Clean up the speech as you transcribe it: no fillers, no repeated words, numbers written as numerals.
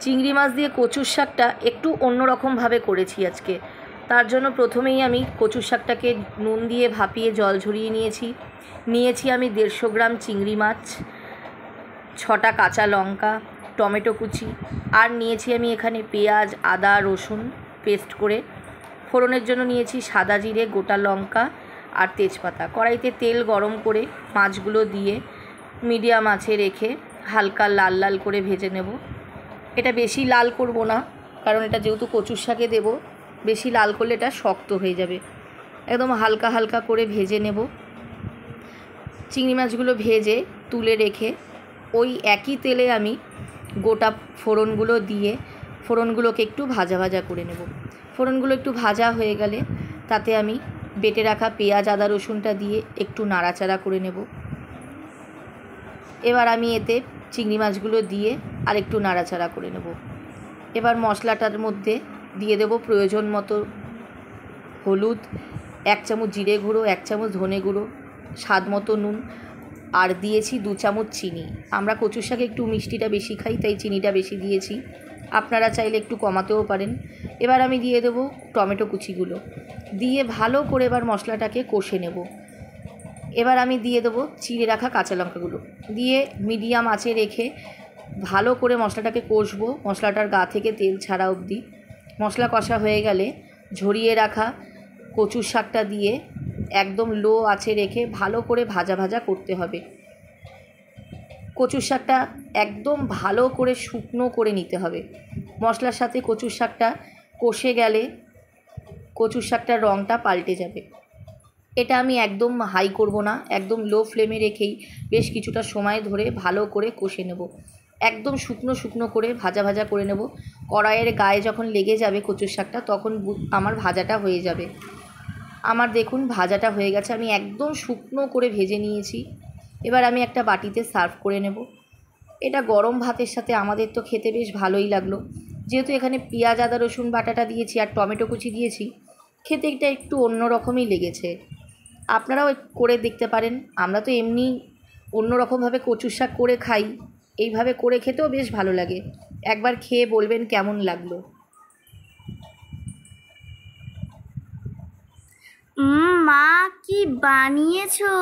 চিংড়ি মাছ দিয়ে কচুর শাকটা একটু অন্যরকমভাবে করেছি আজকে। তার জন্য প্রথমেই আমি কচুর শাকটাকে নুন দিয়ে ভাপিয়ে জল ঝরিয়ে নিয়েছি আমি 150 গ্রাম চিংড়ি মাছ, 6টা কাঁচা লঙ্কা, টমেটো কুচি, আর নিয়েছি আমি এখানে পেঁয়াজ, আদা, রসুন পেস্ট করে। ফোড়নের জন্য নিয়েছি সাদা জিরে, গোটা লঙ্কা আর তেজপাতা। কড়াইতে তেল গরম করে মাছগুলো দিয়ে মিডিয়াম আঁচে রেখে হালকা লাল লাল করে ভেজে নেব। এটা বেশি লাল করব না, কারণ এটা যেহেতু কচুর শাকে দেব, বেশি লাল করলে এটা শক্ত হয়ে যাবে। একদম হালকা হালকা করে ভেজে নেব। চিংড়ি মাছগুলো ভেজে তুলে রেখে ওই একই তেলে আমি গোটা ফোড়নগুলো দিয়ে ফোড়নগুলোকে একটু ভাজা ভাজা করে নেব। ফোড়নগুলো একটু ভাজা হয়ে গেলে তাতে আমি বেটে রাখা পেঁয়াজ, আদা, রসুনটা দিয়ে একটু নাড়াচাড়া করে নেব। এবার আমি এতে চিংড়ি মাছগুলো দিয়ে আর একটু নাড়াচাড়া করে নেব। এবার মশলাটার মধ্যে দিয়ে দেব প্রয়োজন মতো হলুদ, 1 চামচ জিরে গুঁড়ো, 1 চামচ ধনে গুঁড়ো, স্বাদ মতো নুন, আর দিয়েছি 2 চামচ চিনি। আমরা কচুর শাকে একটু মিষ্টিটা বেশি খাই, তাই চিনিটা বেশি দিয়েছি। আপনারা চাইলে একটু কমাতেও পারেন। এবার আমি দিয়ে দেবো টমেটো কুচিগুলো, দিয়ে ভালো করে এবার মশলাটাকে কষে নেব। এবার আমি দিয়ে দেবো চিড়ে রাখা কাঁচা লঙ্কাগুলো, দিয়ে মিডিয়াম আঁচে রেখে ভালো করে মশলাটাকে কষবো, মশলাটার গা থেকে তেল ছাড়া অবধি। মশলা কষা হয়ে গেলে ঝরিয়ে রাখা কচুর শাকটা দিয়ে একদম লো আঁচে রেখে ভালো করে ভাজা ভাজা করতে হবে। কচুর শাকটা একদম ভালো করে শুকনো করে নিতে হবে। মশলার সাথে কচুর শাকটা কষে গেলে কচুর শাকটার রঙটা পাল্টে যাবে। এটা আমি একদম হাই করব না, একদম লো ফ্লেমে রেখেই বেশ কিছুটা সময় ধরে ভালো করে কষে নেব। একদম শুকনো শুকনো করে ভাজা ভাজা করে নেব। কড়াইয়ের গায়ে যখন লেগে যাবে কচুর শাকটা, তখন আমার ভাজাটা হয়ে যাবে। আমার দেখুন ভাজাটা হয়ে গেছে, আমি একদম শুকনো করে ভেজে নিয়েছি। এবার আমি একটা বাটিতে সার্ভ করে নেব। এটা গরম ভাতের সাথে আমাদের তো খেতে বেশ ভালোই লাগলো। যেহেতু এখানে পেঁয়াজ, আদা, রসুন বাটাটা দিয়েছি আর টমেটো কুচি দিয়েছি, খেতে এটা একটু অন্য রকমই লেগেছে। আপনারাও করে দেখতে পারেন। আমরা তো এমনি অন্য রকমভাবে কচুর শাক করে খাই, এইভাবে করে খেতেও বেশ ভালো লাগে। একবার খেয়ে বলবেন কেমন লাগলো। মা কি বানিয়েছো?